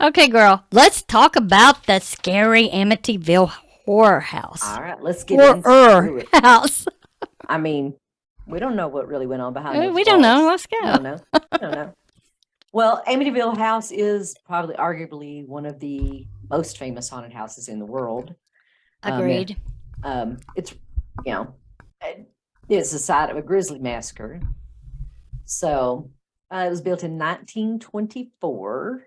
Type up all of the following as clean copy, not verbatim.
Okay, girl. Let's talk about the scary Amityville horror house. All right, let's get Horror into it. house. I mean, we don't know what really went on behind those We don't know. walls. Let's We go. don't know. We don't know. Well, Amityville House is probably arguably one of the most famous haunted houses in the world. Agreed. It's, you know, it's the site of a grisly massacre. So it was built in 1924.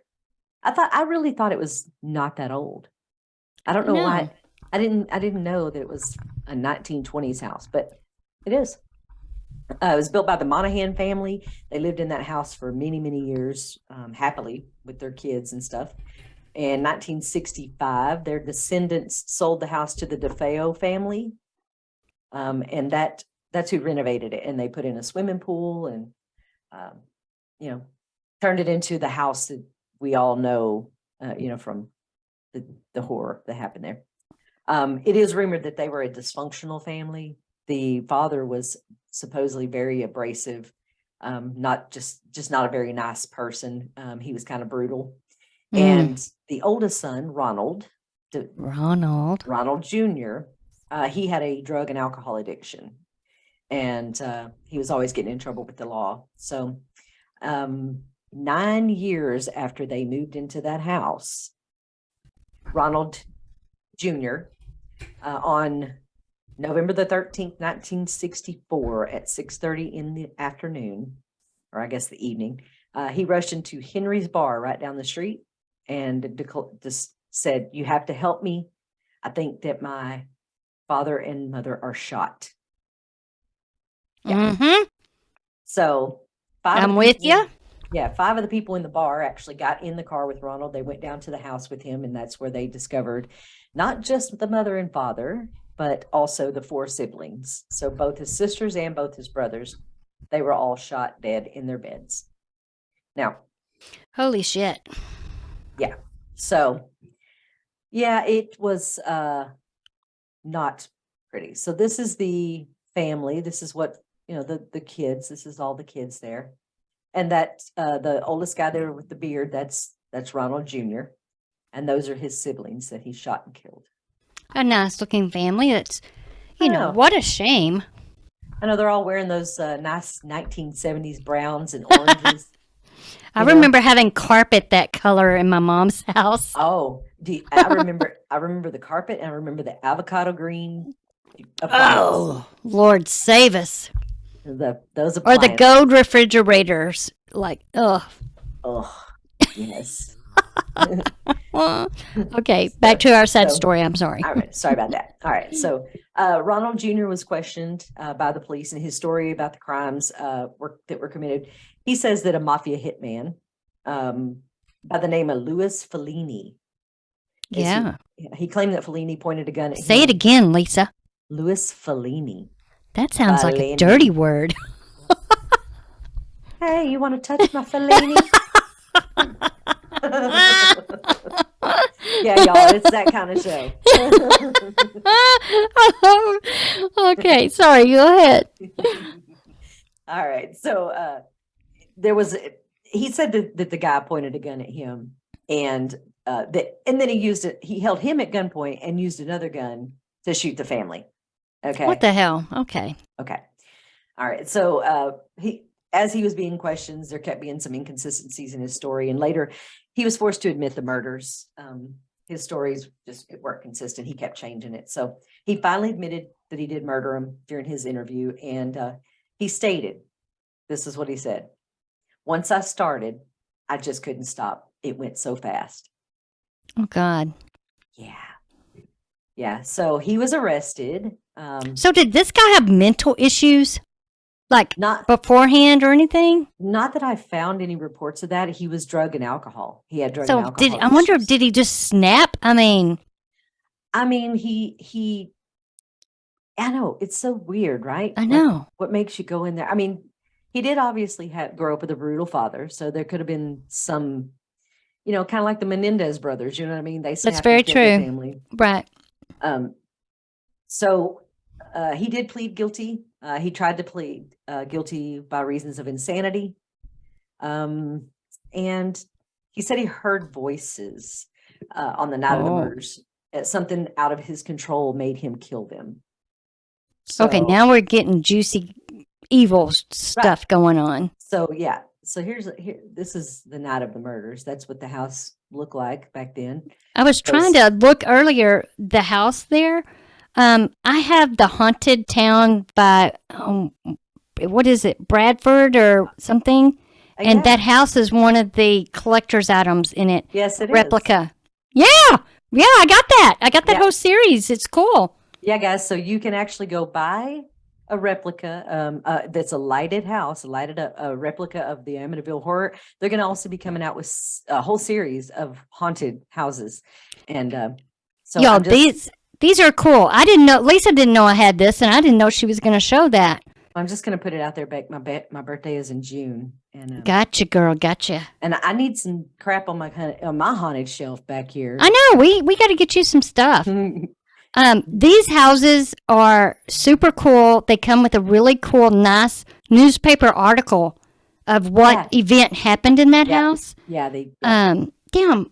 I really thought it was not that old. I don't know why. No. I didn't know that it was a 1920s house, but it is. It was built by the Monahan family. They lived in that house for many, many years, happily with their kids and stuff. In 1965, their descendants sold the house to the DeFeo family, and that's who renovated it. And they put in a swimming pool and, you know, turned it into the house that we all know, from the horror that happened there. It is rumored that they were a dysfunctional family. The father was supposedly very abrasive, not just not a very nice person. He was kind of brutal. And the oldest son, Ronald Jr., he had a drug and alcohol addiction, and he was always getting in trouble with the law. So 9 years after they moved into that house, Ronald Jr., on November the 13th, 1964, at 6:30 in the afternoon, or I guess the evening, he rushed into Henry's bar right down the street and just said, "You have to help me. I think that my father and mother are shot." Yeah. Mm-hmm. So I'm with you. Yeah, 5 of the people in the bar actually got in the car with Ronald. They went down to the house with him, and that's where they discovered not just the mother and father, but also the 4 siblings. So both his sisters and both his brothers, they were all shot dead in their beds. Now, Holy shit. yeah. So, yeah, it was not pretty. So this is the family. This is what, the kids. This is all the kids there. And that the oldest guy there with the beard, that's Ronald Jr. And those are his siblings that he shot and killed. A nice looking family. That's, Oh, what a shame. I know they're all wearing those nice 1970s browns and oranges. I remember having carpet that color in my mom's house. Oh, I remember the carpet, and I remember the avocado green appliance. Oh, Lord save us. Those appliances. Or the gold refrigerators. Like, ugh. Oh, yes. Okay, back to our sad story. I'm sorry. All right, sorry about that. All right, so Ronald Jr. was questioned by the police, and his story about the crimes that were committed. He says that a mafia hitman by the name of Louis Fellini. Yeah. He claimed that Fellini pointed a gun at him. Say it again, Lisa. Louis Fellini. That sounds like a dirty word. Hey, you want to touch my Fellini? Yeah, y'all, it's that kind of show. Okay, sorry, go ahead. All right, so he said that the guy pointed a gun at him, and then he held him at gunpoint and used another gun to shoot the family. Okay. What the hell? Okay. All right. So as he was being questioned, there kept being some inconsistencies in his story, and later he was forced to admit the murders. His stories weren't consistent. He kept changing it. So he finally admitted that he did murder him during his interview, and he stated, this is what he said: "Once I started, I just couldn't stop. It went so fast." Oh, God. Yeah. So he was arrested. So did this guy have mental issues? Like Not beforehand or anything? Not that I found any reports of that. He was drug and alcohol. He had drug and alcohol. I wonder, did he just snap? I mean, he. I know, it's so weird, right? I know. What makes you go in there? I mean, he did obviously grow up with a brutal father, so there could have been some, kind of like the Menendez brothers. You know what I mean? That's very true. Family. Right. So he did plead guilty. He tried to plead guilty by reasons of insanity. And he said he heard voices on the night of the Oh. murders. Something out of his control made him kill them. Okay, So, now we're getting juicy, evil stuff going on. so yeah. So this is the night of the murders. That's what the house looked like back then. I was trying to look earlier, the house there. I have the haunted town by, what is it, Bradford or something? And Yeah. that house is one of the collector's items in it. Yes, it is. Replica. Yeah, I got that. I got that whole series. It's cool. Yeah, guys. So you can actually go buy a replica that's a lighted house, a replica of the Amityville Horror. They're going to also be coming out with a whole series of haunted houses. And so Y'all, these are cool. I didn't know, Lisa didn't know I had this, and I didn't know she was going to show that. I'm just going to put it out there, Beck. My birthday is in June. And gotcha, girl. Gotcha. And I need some crap on my haunted shelf back here. I know. We got to get you some stuff. These houses are super cool. They come with a really cool, nice newspaper article of what event happened in that house. Yeah, they. Damn,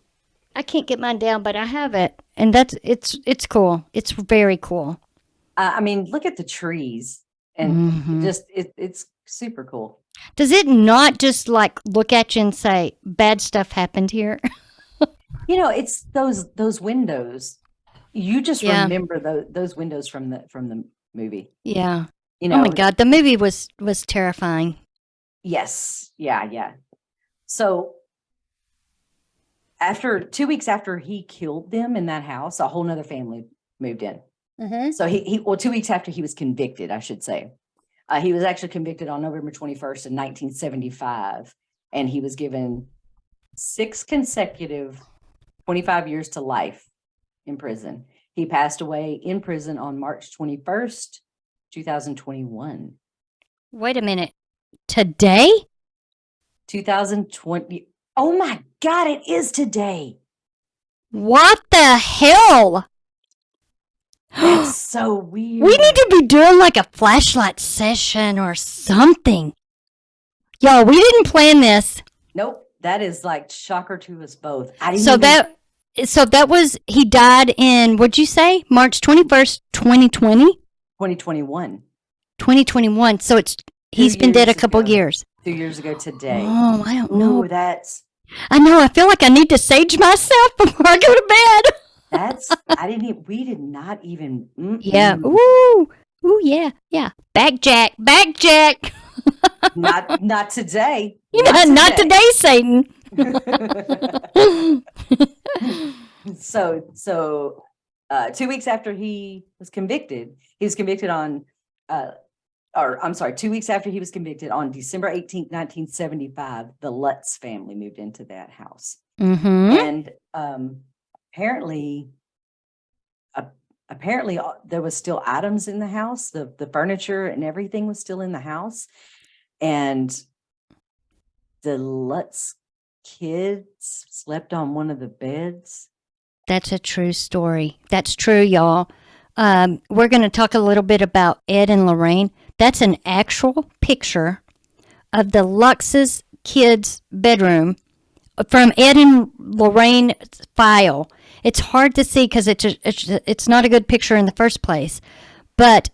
I can't get mine down, but I have it, and it's cool. It's very cool. I mean, look at the trees, and it's super cool. Does it not just like look at you and say bad stuff happened here? It's those windows. You just remember those windows from the movie. Yeah. Oh my God, the movie was terrifying. Yes. Yeah. So after 2 weeks after he killed them in that house, a whole nother family moved in. Mm-hmm. So he 2 weeks after he was convicted, I should say. He was actually convicted on November 21st in 1975, and he was given 6 consecutive 25 years to life in prison. He passed away in prison on March 21st, 2021. Wait a minute. Today? 2020. Oh my God, it is today. What the hell? That's so weird. We need to be doing like a flashlight session or something. Y'all, we didn't plan this. Nope. That is like shocker to us both. So that was, he died in, what'd you say? March 21st, 2020? 2021. 2021. So he's been dead a couple years. 2 years ago today. Oh, I don't know. Ooh, I know. I feel like I need to sage myself before I go to bed. We did not even. Yeah. Ooh, yeah. Back jack. Not today. Not today, Satan. So 2 weeks after he was convicted, on 2 weeks after he was convicted on December 18th, 1975, the Lutz family moved into that house. Mm-hmm. And apparently there was still items in the house. The furniture and everything was still in the house. And the Lutz kids slept on one of the beds. That's a true story. That's true, y'all. We're going to talk a little bit about Ed and Lorraine. That's an actual picture of the Lutz's kids' bedroom from Ed and Lorraine's file. It's hard to see because it's not a good picture in the first place. But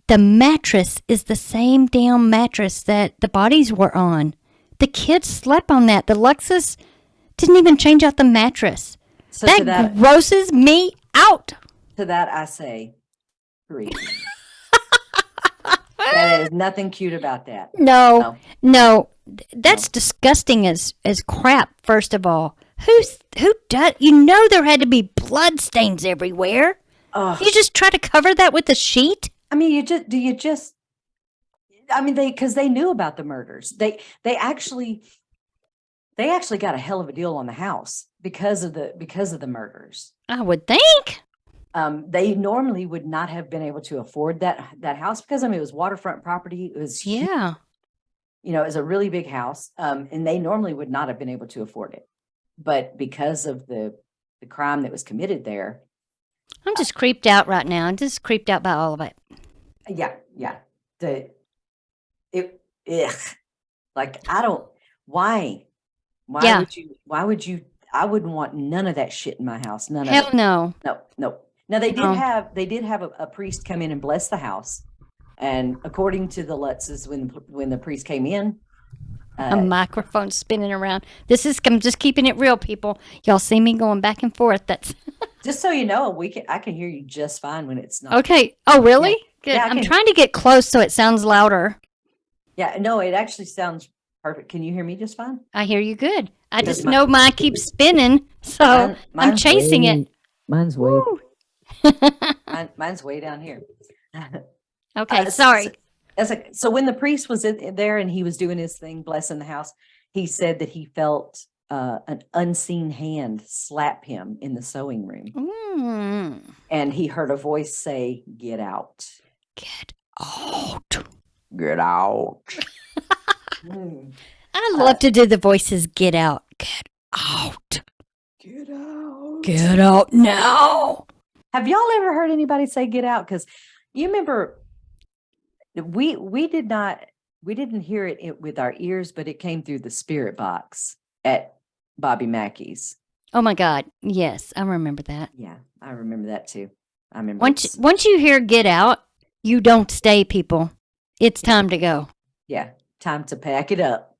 the mattress is the same damn mattress that the bodies were on. The kids slept on that. The Lutz's didn't even change out the mattress. So that grosses me out. To that I say, grief. There is nothing cute about that. No. That's disgusting as crap. First of all, who does? There had to be blood stains everywhere. You just try to cover that with a sheet. I mean, because they knew about the murders. They actually got a hell of a deal on the house because of the murders. I would think. They normally would not have been able to afford that house because it was waterfront property. It was huge. It was a really big house, and they normally would not have been able to afford it. But because of the crime that was committed there, I'm just creeped out right now. I'm just creeped out by all of it. Yeah. Why? Why would you? Why would you? I wouldn't want none of that shit in my house. None of Hell it. no. No, no. Now they did No. have a priest come in and bless the house, and according to the Lutzes, when the priest came in, A microphone spinning around. I'm just keeping it real, people. Y'all see me going back and forth. That's just so you know, I can hear you just fine when it's not. okay. Oh, really? Yeah. Good. Yeah, I'm trying to get close so it sounds louder. Yeah, no, it actually sounds perfect. Can you hear me just fine? I hear you good. I Because just know mine keeps spinning, so I'm mine's chasing it. Mine's way. Woo. Mine's way down here. Okay, sorry. So when the priest was in there and he was doing his thing, blessing the house, he said that he felt an unseen hand slap him in the sewing room, and he heard a voice say, "Get out! Get out! Get out!" I love to do the voices. Get out! Get out! Get out! Get out now! Have y'all ever heard anybody say "get out"? Because you remember. We didn't hear it with our ears, but it came through the spirit box at Bobby Mackey's. Oh my God! Yes, I remember that. Yeah, I remember that too. I remember once you hear "get out," you don't stay, people. It's time to go. Yeah, time to pack it up.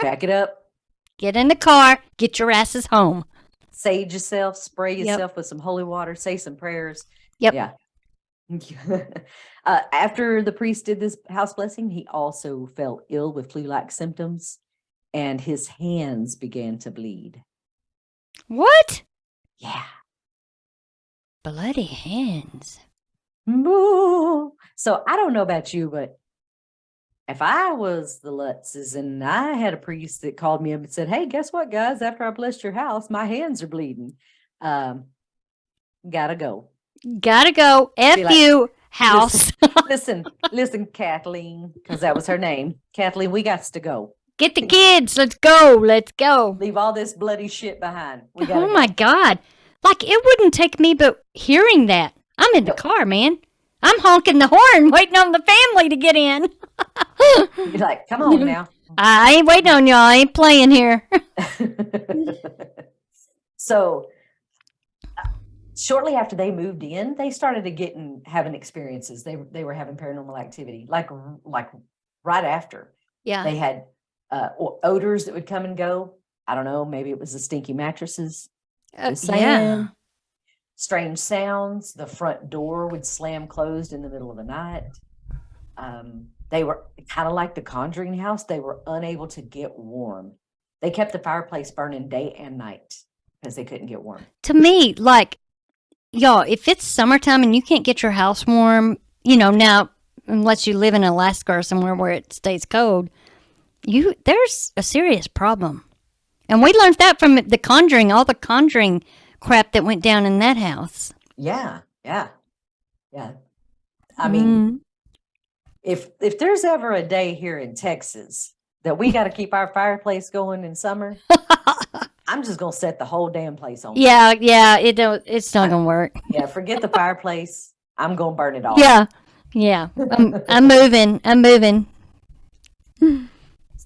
Pack it up. Get in the car. Get your asses home. Sage yourself. Spray yourself with some holy water. Say some prayers. Yep. Yeah. After the priest did this house blessing, he also fell ill with flu-like symptoms, and his hands began to bleed. What? Yeah. Bloody hands. So I don't know about you, but if I was the Lutzes and I had a priest that called me up and said, "Hey, guess what, guys? After I blessed your house, my hands are bleeding. Gotta go. Gotta go. F you, house. Listen, Kathleen, because that was her name. Kathleen, we got to go. Get the kids. Let's go. Let's go. Leave all this bloody shit behind. Oh my God. Like, it wouldn't take me but hearing that. I'm in the car, man. I'm honking the horn, waiting on the family to get in. You're like, come on now. I ain't waiting on y'all. I ain't playing here. So shortly after they moved in, they started having experiences. They were having paranormal activity, like right after. Yeah. They had odors that would come and go. I don't know. Maybe it was the stinky mattresses. Yeah. Strange sounds. The front door would slam closed in the middle of the night. They were kind of like the Conjuring house. They were unable to get warm. They kept the fireplace burning day and night because they couldn't get warm. To me, like, y'all, if it's summertime and you can't get your house warm, now, unless you live in Alaska or somewhere where it stays cold, there's a serious problem. And we learned that from the Conjuring, all the Conjuring crap that went down in that house. Yeah. I mean, if there's ever a day here in Texas that we got to keep our fireplace going in summer, I'm just gonna set the whole damn place on. Yeah, it's not gonna work. Yeah, forget the fireplace. I'm gonna burn it all. Yeah. I'm moving.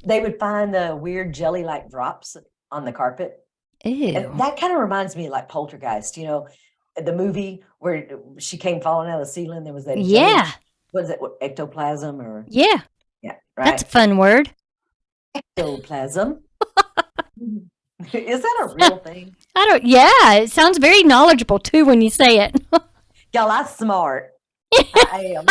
They would find the weird jelly-like drops on the carpet. Ew. And that kind of reminds me of like Poltergeist, the movie where she came falling out of the ceiling. There was that. Yeah. Was it ectoplasm or? Yeah. Yeah. Right. That's a fun word. Ectoplasm. Is that a real thing? Yeah, it sounds very knowledgeable too when you say it. Y'all, I'm smart. I am.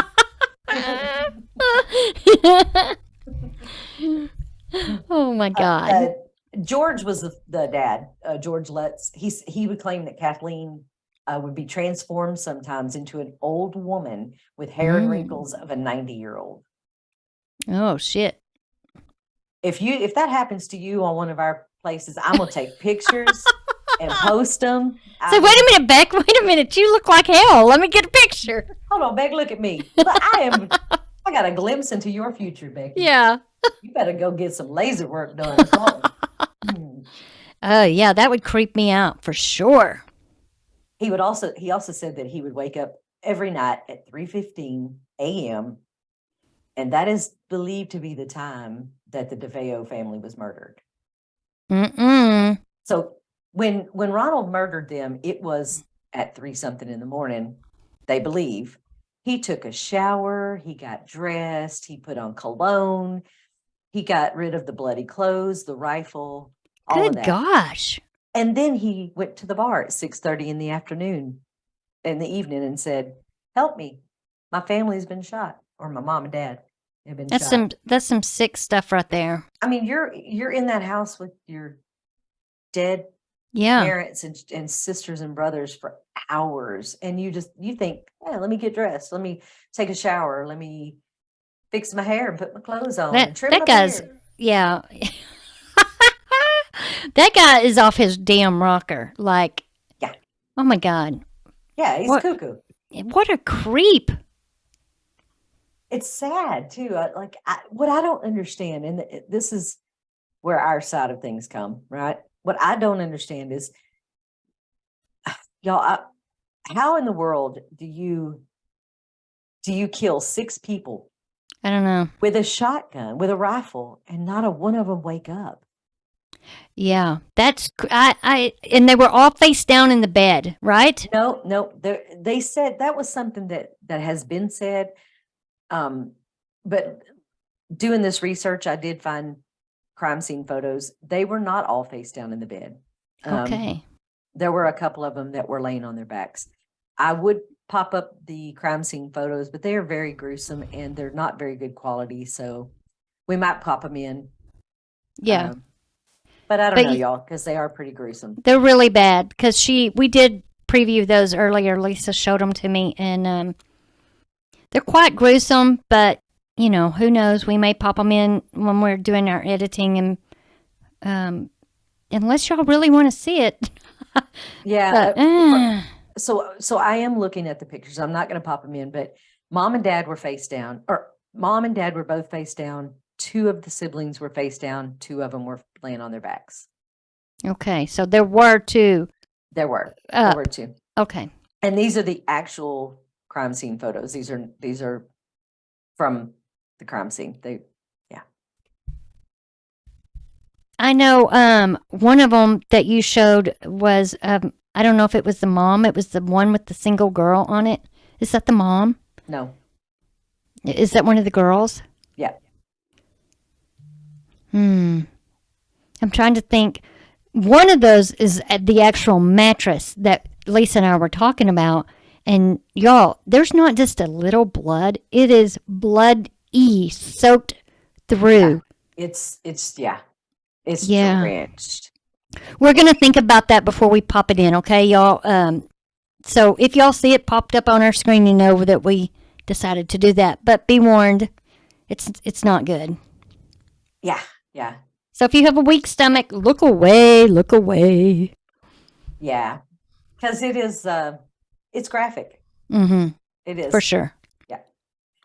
Oh my God. George was the dad, George Lutz. He would claim that Kathleen would be transformed sometimes into an old woman with hair and wrinkles of a 90-year-old. Oh shit. If that happens to you on one of our places, I'm gonna take pictures and post them. So wait a minute, Beck. Wait a minute. You look like hell. Let me get a picture. Hold on, Beck. Look at me. I got a glimpse into your future, Beck. Yeah. You better go get some laser work done. Oh yeah, that would creep me out for sure. He also said that he would wake up every night at 3:15 a.m. and that is believed to be the time that the DeFeo family was murdered. Mm-mm. So when Ronald murdered them, it was at 3 something in the morning, they believe. He took a shower, he got dressed, he put on cologne, he got rid of the bloody clothes, the rifle, all of Good that. gosh. And then he went to the bar at 6:30 in the afternoon, in the evening, and said, "Help me. My family's been shot, or my mom and dad have been shot." That's some sick stuff right there. I mean, you're in that house with your dead Yeah. parents and sisters and brothers for hours, and you think, "Yeah, let me get dressed, let me take a shower, let me fix my hair and put my clothes on and trim That my guy's beard." yeah. That guy is off his damn rocker. Like, Yeah, oh my God. yeah, he's What cuckoo. what a creep. It's sad too. What I don't understand, and this is where our side of things come, right? What I don't understand is, y'all, how in the world do you kill 6 people I don't know. with a shotgun, with a rifle, and not a one of them wake up? Yeah. I and they were all face down in the bed, right? No, no, they said that was something that has been said. But doing this research, I did find crime scene photos. They were not all face down in the bed. Okay. There were a couple of them that were laying on their backs. I would pop up the crime scene photos, but they are very gruesome and they're not very good quality. So we might pop them in. Yeah. But I don't But know, y'all, because they are pretty gruesome. they're really bad because we did preview those earlier. Lisa showed them to me, and they're quite gruesome. But you know, who knows? We may pop them in when we're doing our editing, and unless y'all really want to see it. Yeah. But, So I am looking at the pictures. I'm not going to pop them in, but mom and dad were face down, or mom and dad were both face down. 2 of the siblings were face down. 2 of them were laying on their backs. okay, so there were 2. There were 2. Okay. And these are the actual crime scene photos. These are from the crime scene. I know one of them that you showed was I don't know if it was the mom. It was the one with the single girl on it. Is that the mom? No. Is that one of the girls? Yeah. I'm trying to think. One of those is the actual mattress that Lisa and I were talking about. And y'all, there's not just a little blood. It is blood-y soaked through. Yeah. It's Yeah. drenched. We're going to think about that before we pop it in, okay, y'all? So if y'all see it popped up on our screen, you know that we decided to do that. But be warned, it's not good. Yeah. Yeah. So if you have a weak stomach, look away, look away. Yeah. Because it is, it's graphic. Mm-hmm. It is. For sure. Yeah.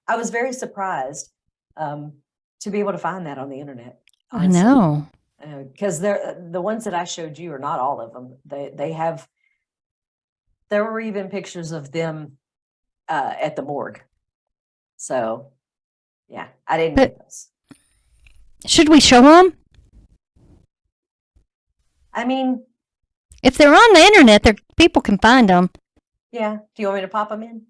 I was very surprised to be able to find that on the internet. Honestly. I know. Because the ones that I showed you are not all of them. They have. There were even pictures of them at the morgue. So, yeah, I didn't get those. Should we show them? I mean, if they're on the internet, people can find them. Yeah. Do you want me to pop them in?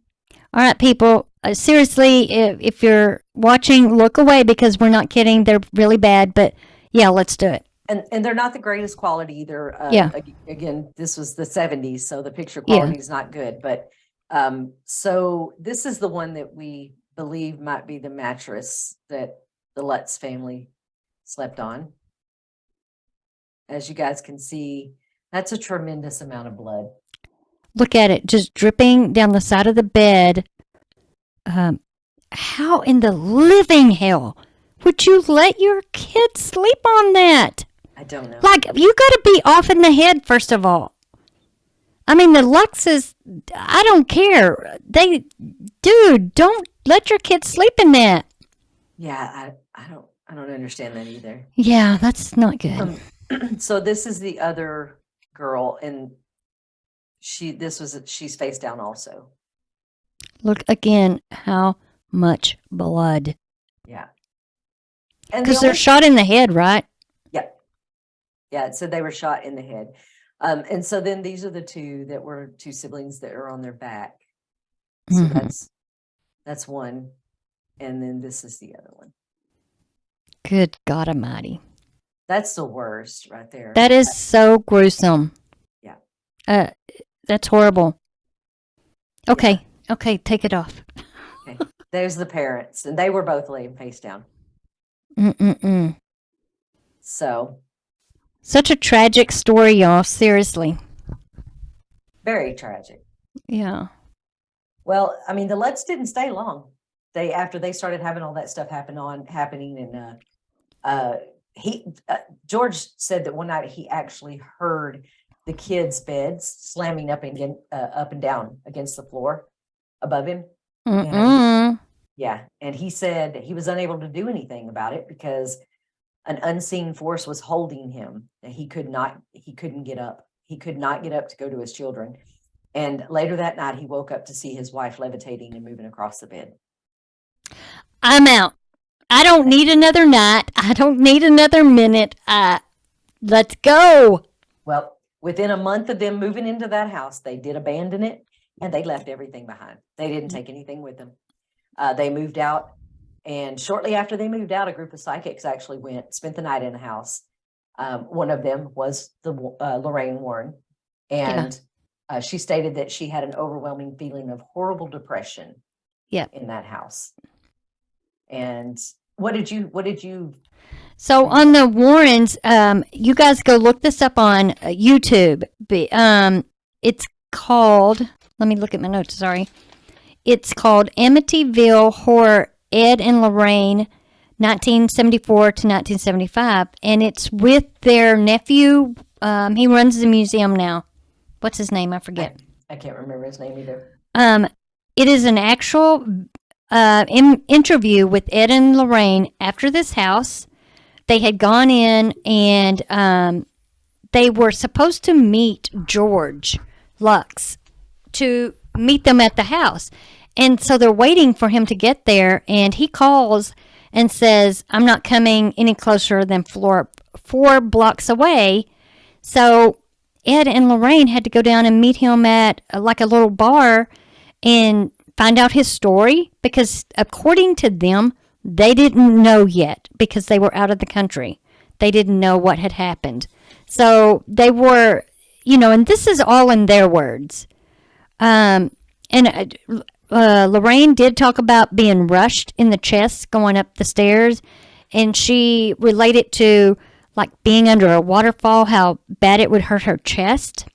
All right, people. Seriously, if you're watching, look away because we're not kidding. They're really bad, but yeah, let's do it. And they're not the greatest quality either. Yeah. Again, this was the 70s, so the picture quality is not good. But so this is the one that we believe might be the mattress that the Lutz family slept on. As you guys can see, that's a tremendous amount of blood. Look at it, just dripping down the side of the bed. How in the living hell would you let your kids sleep on that? I don't know. Like, you got to be off in the head, first of all. I mean, the Luxes, I don't care. Dude, don't let your kids sleep in that. Yeah, I don't understand that either. Yeah, that's not good. So this is the other girl, and she's face down also. Look again, how much blood. Yeah. Because they're shot in the head, right? Yep. Yeah, it said they were shot in the head. And so then these are the two siblings that are on their back. So that's one. And then this is the other one. Good God Almighty. That's the worst right there. That is so gruesome. Yeah. That's horrible. Okay. Yeah. Okay, take it off. Okay. There's the parents, and they were both laying face down. So. Such a tragic story, y'all. Seriously. Very tragic. Yeah. Well, I mean, the Lutz didn't stay long. After they started having all that stuff happening, and George said that one night he actually heard the kids' beds slamming up and down against the floor above him. And, and he said he was unable to do anything about it because an unseen force was holding him, and he couldn't get up. He could not get up to go to his children. And later that night, he woke up to see his wife levitating and moving across the bed. I'm out. I don't need another night. I don't need another minute. Let's go. Well, within a month of them moving into that house, they did abandon it, and they left everything behind. They didn't take anything with them. They moved out, and shortly after they moved out, a group of psychics actually spent the night in the house. One of them was the Lorraine Warren, and she stated that she had an overwhelming feeling of horrible depression in that house. And what did you So on the Warrens, you guys go look this up on YouTube. It's called, let me look at my notes, sorry. It's called Amityville Horror, Ed and Lorraine, 1974 to 1975. And it's with their nephew. He runs the museum now. What's his name? I forget. I can't remember his name either. It is an actual interview with Ed and Lorraine after this house. They had gone in, and they were supposed to meet George Lux to meet them at the house. And so they're waiting for him to get there, and he calls and says, I'm not coming any closer than 4 blocks away. So Ed and Lorraine had to go down and meet him at like a little bar and find out his story, because according to them, they didn't know yet because they were out of the country. They didn't know what had happened. So they were, and this is all in their words. Lorraine did talk about being rushed in the chest going up the stairs, and she related to like being under a waterfall, how bad it would hurt her chest.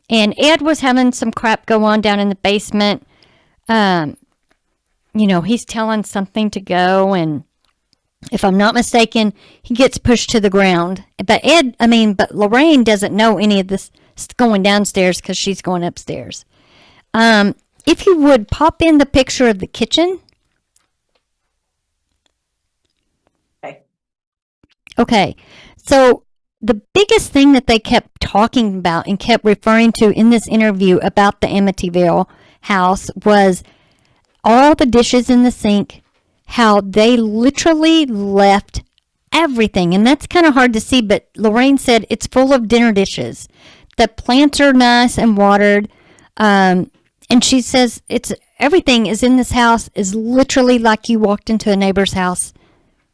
And Ed was having some crap go on down in the basement. He's telling something to go, and if I'm not mistaken, he gets pushed to the ground. But Lorraine doesn't know any of this going downstairs because she's going upstairs. If you would pop in the picture of the kitchen. Okay. So the biggest thing that they kept talking about and kept referring to in this interview about the Amityville house was all the dishes in the sink, how they literally left everything. And that's kind of hard to see, but Lorraine said it's full of dinner dishes. The plants are nice and watered. And she says everything is in this house is literally like you walked into a neighbor's house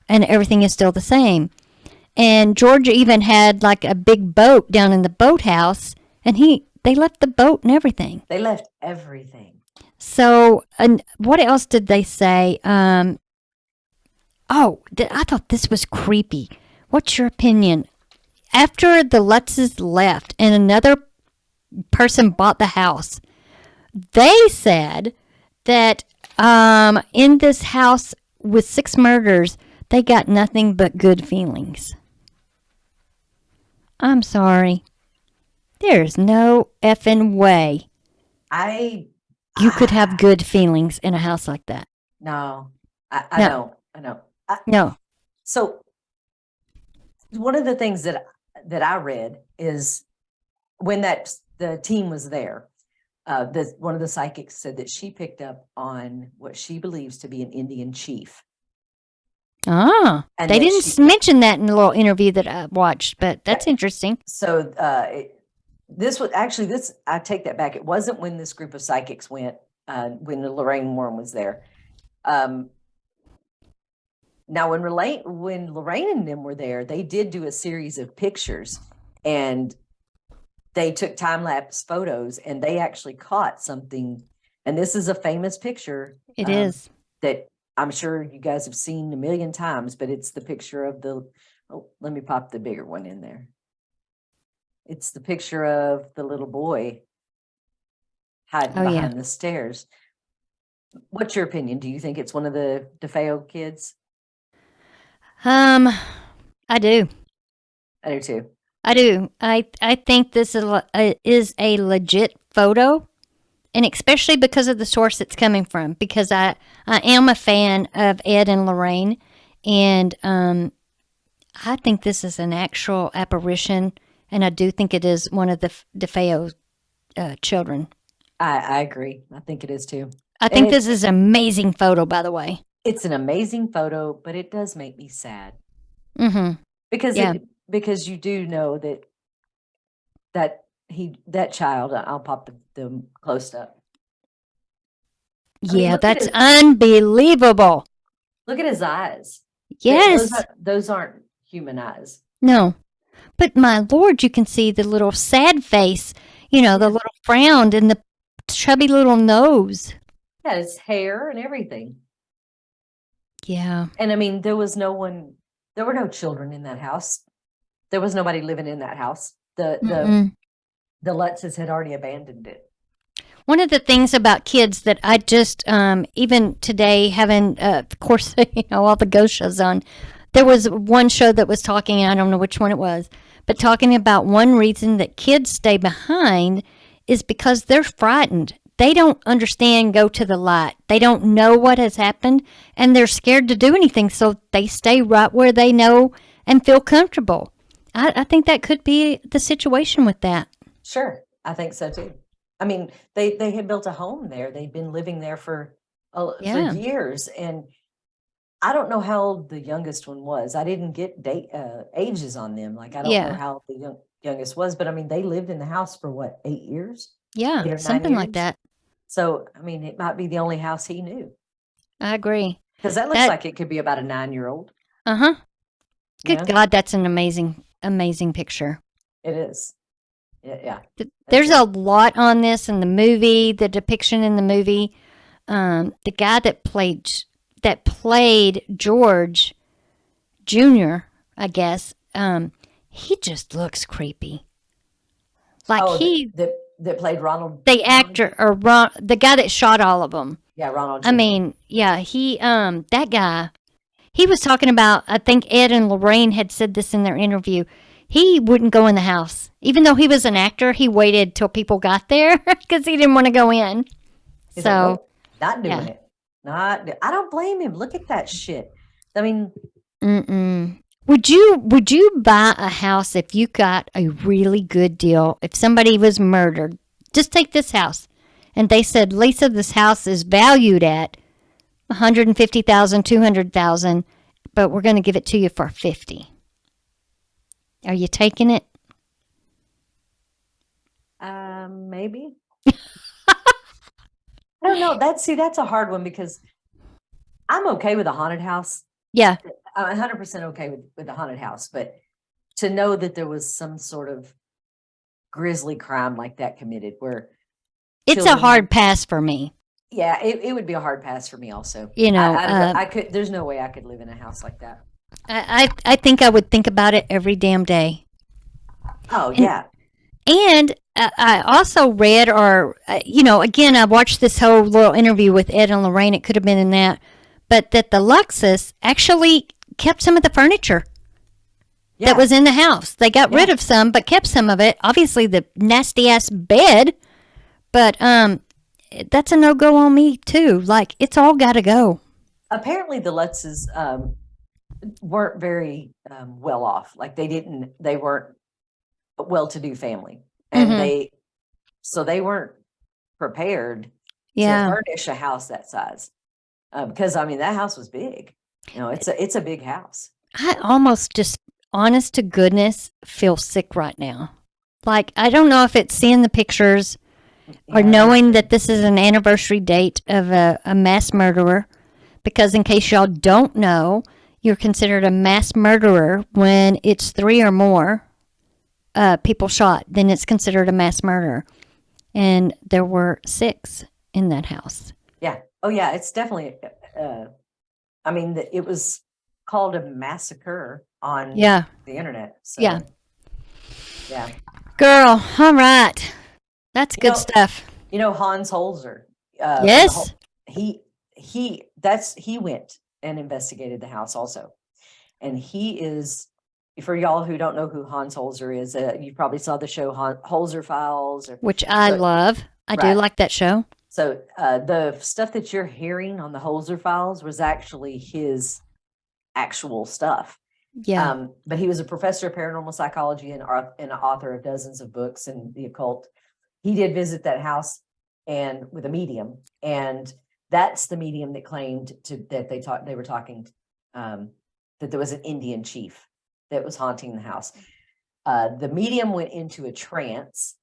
and everything is still the same. And Georgia even had like a big boat down in the boathouse, and they left the boat and everything. They left everything. So, and what else did they say? I thought this was creepy. What's your opinion? After the Lutzes left and another person bought the house, they said that in this house with 6 murders, they got nothing but good feelings. I'm sorry. There's no effing way you could have good feelings in a house like that. No, I know. No. So one of the things that I read is when the team was there, one of the psychics said that she picked up on what she believes to be an Indian chief. Ah, and they that didn't mention that in the little interview that I watched, but that's interesting. So this was actually this. I take that back. It wasn't when this group of psychics went when Lorraine Warren was there. Now, when Lorraine and them were there, they did do a series of pictures, and they took time-lapse photos, and they actually caught something. And this is a famous picture. It is. That I'm sure you guys have seen a million times, but it's the picture of let me pop the bigger one in there. It's the picture of the little boy hiding behind the stairs. What's your opinion? Do you think it's one of the DeFeo kids? I do. I do too. I do. I think this is a legit photo, and especially because of the source it's coming from. Because I am a fan of Ed and Lorraine, and I think this is an actual apparition, and I do think it is one of the DeFeo children. I agree. I think it is too. I think this is an amazing photo, by the way. It's an amazing photo, but it does make me sad. Mm-hmm. Because you do know that child. I'll pop the close up. Yeah, that's unbelievable. Look at his eyes. Yes, those aren't human eyes. No, but my Lord, you can see the little sad face. The little frown and the chubby little nose. Yeah, his hair and everything. Yeah. And I mean, there were no children in that house. There was nobody living in that house. The Lutzes had already abandoned it. One of the things about kids that I just, even today, having, of course, all the ghost shows on, there was one show that was talking, I don't know which one it was, but talking about one reason that kids stay behind is because they're frightened. They don't understand go to the light. They don't know what has happened, and they're scared to do anything, so they stay right where they know and feel comfortable. I think that could be the situation with that. Sure, I think so too. I mean, they had built a home there. They'd been living there for years, and I don't know how old the youngest one was. I didn't get ages on them. Like, I don't know how the youngest was, but I mean, they lived in the house for what, 8 years? Yeah, 8 or 9 something years? like that. So, I mean, it might be the only house he knew. I agree. Because that looks like it could be about a 9-year-old. Uh-huh. Good God, that's an amazing, amazing picture. It is. Yeah. There's a lot on this in the movie, the depiction in the movie. The guy that played George Jr., I guess, he just looks creepy. Like that played Ronald. The actor, or the guy that shot all of them. Yeah, Ronald Jr. I mean, yeah, he, that guy, he was talking about, I think Ed and Lorraine had said this in their interview. He wouldn't go in the house. Even though he was an actor, he waited till people got there because he didn't want to go in. He's like, not doing it. I don't blame him. Look at that shit. I mean, Would you buy a house if you got a really good deal? If somebody was murdered, just take this house, and they said, Lisa, this house is valued at $150,000, $200,000, but we're going to give it to you for $50,000. Are you taking it? Maybe. I don't know. That's a hard one because I'm okay with a haunted house. Yeah. I'm 100% okay with the haunted house, but to know that there was some sort of grisly crime like that committed where it's a hard pass for me. Yeah, it would be a hard pass for me also. I could, there's no way I could live in a house like that. I think I would think about it every damn day. Oh, yeah. And I also read, or, again, I watched this whole little interview with Ed and Lorraine. It could have been in that. But that the Luxus actually kept some of the furniture that was in the house. They got rid of some, but kept some of it. Obviously, the nasty-ass bed. But that's a no-go on me, too. Like, it's all got to go. Apparently, the Lutzes weren't very well off. Like, they weren't a well-to-do family. And they weren't prepared to furnish a house that size. Because, I mean, that house was big. No, it's a big house. I almost just, honest to goodness, feel sick right now. Like, I don't know if it's seeing the pictures or Yeah, knowing that this is an anniversary date of a mass murderer. Because, in case y'all don't know, you're considered a mass murderer when it's 3 or more people shot. Then it's considered a mass murder. And there were 6 in that house. yeah. Oh, yeah. It's definitely. I mean, it was called a massacre on Yeah. the internet. So, Yeah. yeah. Girl, all right. That's You good know, stuff. Hans Holzer. From the Yes. he went and investigated the house also, and he is. For y'all who don't know who Hans Holzer is, you probably saw the show Holzer Files, or Which I so, love. I do right. like that show. So the stuff that you're hearing on the Holzer Files was actually his actual stuff. Yeah. But he was a professor of paranormal psychology and an author of dozens of books in the occult. He did visit that house and with a medium, and that's the medium that claimed that they were talking that there was an Indian chief that was haunting the house. The medium went into a trance,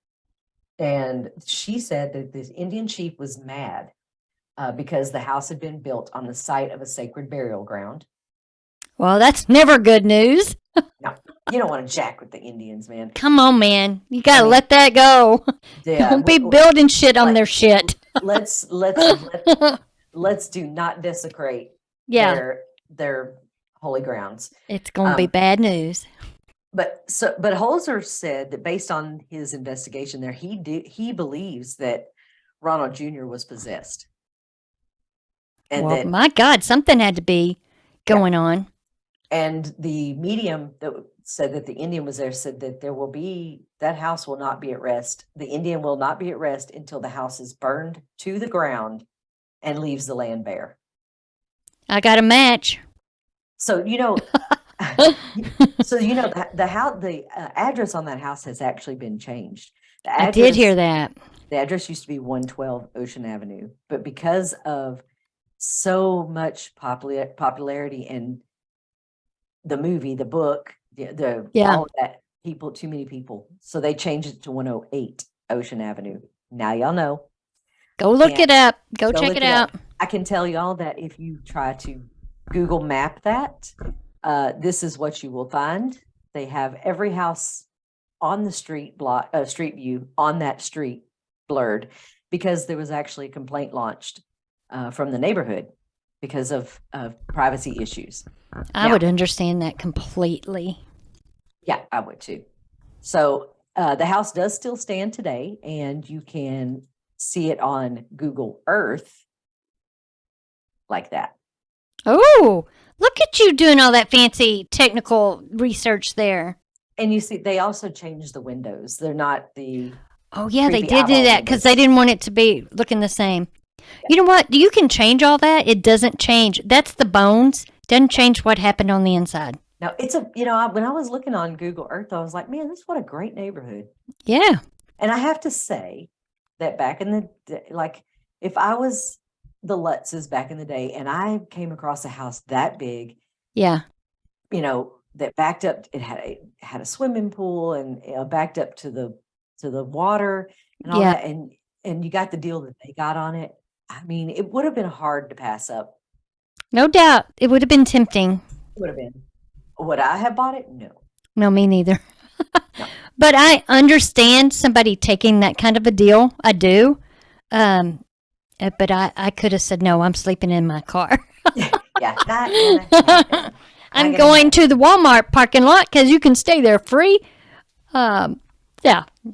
and she said that this Indian chief was mad because the house had been built on the site of a sacred burial ground. Well, that's never good news. No, you don't want to jack with the Indians, man. Come on, man. You got to let that go. Yeah, Don't be building shit on their shit. Let's do not desecrate Yeah. their holy grounds. It's going to be bad news. But Holzer said that based on his investigation there, he believes that Ronald Jr. was possessed. And Well, that, my God, something had to be going on. and the medium that said that the Indian was there said that that house will not be at rest. The Indian will not be at rest until the house is burned to the ground and leaves the land bare. I got a match. So, the address on that house has actually been changed. I did hear that. The address used to be 112 Ocean Avenue, but because of so much popularity in the movie, the book, all of that, too many people, so they changed it to 108 Ocean Avenue. Now y'all know. Go look it up. Go check it out. I can tell y'all that if you try to Google map that, this is what you will find. They have every house on the street view on that street blurred, because there was actually a complaint launched from the neighborhood because of privacy issues. I would understand that completely. Yeah, I would too. So the house does still stand today, and you can see it on Google Earth like that. Oh, look at you doing all that fancy technical research there. And you see, they also changed the windows. They're not the. Oh, yeah, they did do that because they didn't want it to be looking the same. Yeah. You know what? You can change all that. It doesn't change. That's the bones. Doesn't change what happened on the inside. Now, when I was looking on Google Earth, I was like, man, what a great neighborhood. Yeah. And I have to say that back in the day, like, if I was the Lutzes back in the day and I came across a house that big, yeah, that backed up, it had a swimming pool and backed up to the water and all that, and you got the deal that they got on it. I mean, it would have been hard to pass up. No doubt. It would have been tempting. It would have been. Would I have bought it? No. No, me neither. No. But I understand somebody taking that kind of a deal. I do. But I could have said, no, I'm sleeping in my car. Yeah. I'm going to the Walmart parking lot because you can stay there free. Yeah,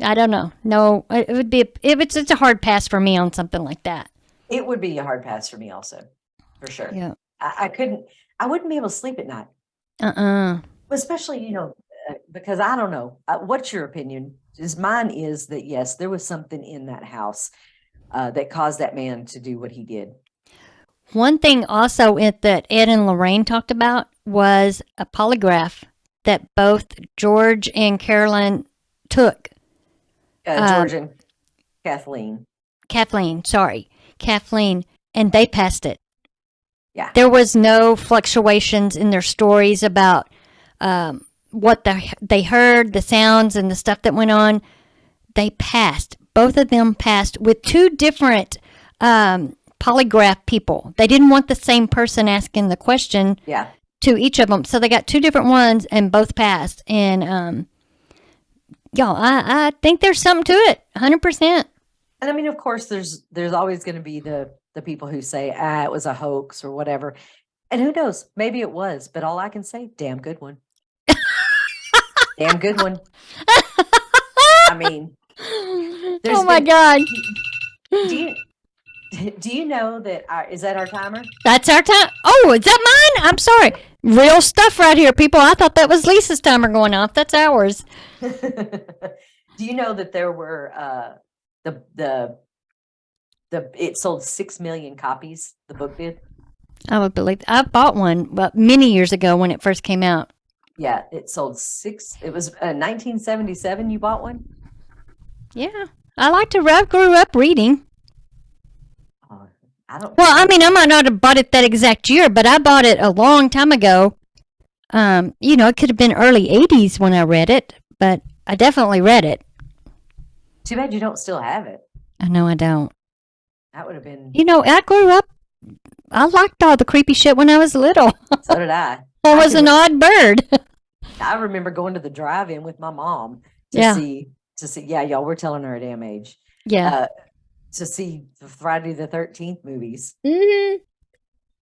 I don't know. No, it would be, it's a hard pass for me on something like that. It would be a hard pass for me also, for sure. Yeah. I wouldn't be able to sleep at night. Especially, because I don't know. What's your opinion? Mine is that, yes, there was something in that house that caused that man to do what he did. One thing also that Ed and Lorraine talked about was a polygraph that both George and Carolyn took. George and Kathleen. Kathleen, and they passed it. Yeah. There was no fluctuations in their stories about what they heard, the sounds, and the stuff that went on. They passed. Both of them passed with two different polygraph people. They didn't want the same person asking the question Yeah. to each of them, so they got two different ones, and both passed. And y'all, I think there's something to it, 100%. And I mean, of course, there's always going to be the people who say, it was a hoax or whatever. And who knows? Maybe it was. But all I can say, damn good one. Damn good one. I mean, oh my God. Do you know that is that our timer? That's our time. Oh, is that mine? I'm sorry. Real stuff right here, people. I thought that was Lisa's timer going off. That's ours. Do you know that there were it sold 6 million copies, the book did? I would believe. I bought one but many years ago when it first came out. Yeah, it sold 6. It was 1977 you bought one? Yeah. I grew up reading. Well, I mean, I might not have bought it that exact year, but I bought it a long time ago. It could have been early 80s when I read it, but I definitely read it. Too bad you don't still have it. I know I don't. That would have been... I grew up, I liked all the creepy shit when I was little. So did I. I was an odd bird. I remember going to the drive-in with my mom to see, yeah, y'all, we're telling her a damn age. Yeah. To see the Friday the 13th movies. Mm-hmm.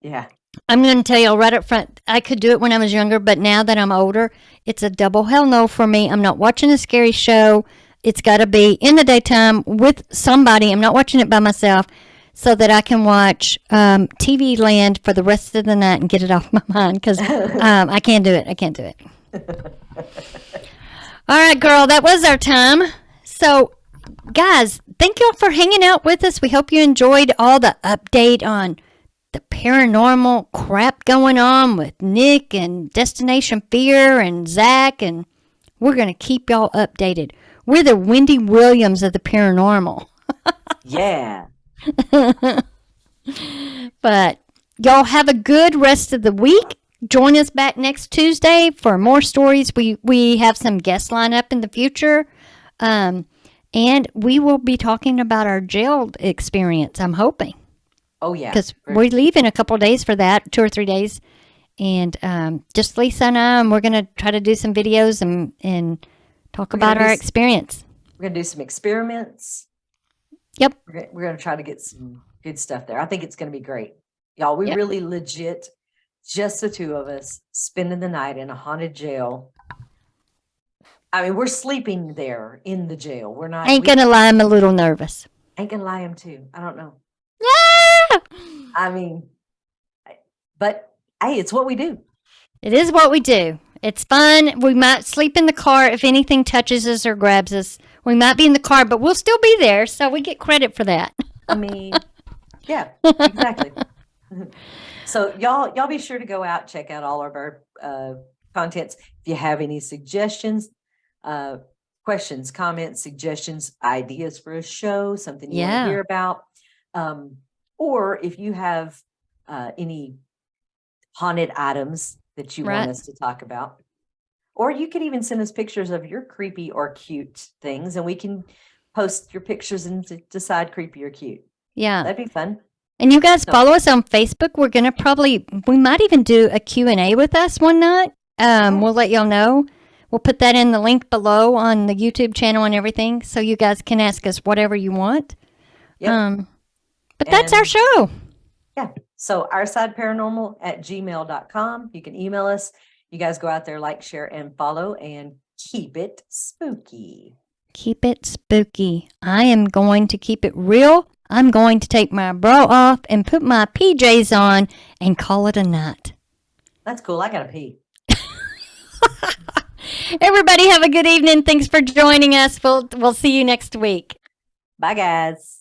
Yeah. I'm going to tell you right up front, I could do it when I was younger, but now that I'm older, it's a double hell no for me. I'm not watching a scary show. It's got to be in the daytime with somebody. I'm not watching it by myself so that I can watch TV Land for the rest of the night and get it off my mind because I can't do it. I can't do it. All right, girl, that was our time. So, guys, thank y'all for hanging out with us. We hope you enjoyed all the update on the paranormal crap going on with Nick and Destination Fear and Zach, and we're going to keep y'all updated. We're the Wendy Williams of the paranormal. Yeah. But y'all have a good rest of the week. Join us back next Tuesday for more stories. We have some guests lined up in the future. And we will be talking about our jail experience, I'm hoping. Oh, yeah. Because we leave in a couple of days for that, 2 or 3 days. And just Lisa and I, and we're going to try to do some videos and talk about our experience. We're going to do some experiments. Yep. We're going to try to get some good stuff there. I think it's going to be great. Y'all, we really legit, just the two of us, spending the night in a haunted jail. I mean, we're sleeping there in the jail. We're not. Ain't gonna lie, I'm a little nervous. Ain't gonna lie, I'm too. I don't know. Ah! I mean, but hey, it's what we do. It is what we do. It's fun. We might sleep in the car if anything touches us or grabs us. We might be in the car, but we'll still be there, so we get credit for that. I mean, yeah, exactly. So y'all be sure to go out, check out all of our contents. If you have any suggestions, questions, comments, suggestions, ideas for a show, something you want to hear about, or if you have any haunted items that you want us to talk about, or you could even send us pictures of your creepy or cute things, and we can post your pictures and decide creepy or cute. Yeah, that'd be fun. And you guys follow us on Facebook. We might even do a Q&A with us one night. We'll let y'all know. We'll put that in the link below on the YouTube channel and everything, so you guys can ask us whatever you want. Yep. But that's our show. Yeah. So ourside paranormal@gmail.com. You can email us. You guys go out there, like, share, and follow, and keep it spooky. Keep it spooky. I am going to keep it real. I'm going to take my bra off and put my PJs on and call it a night. That's cool. I got to pee. Everybody have a good evening. Thanks for joining us. We'll see you next week. Bye, guys.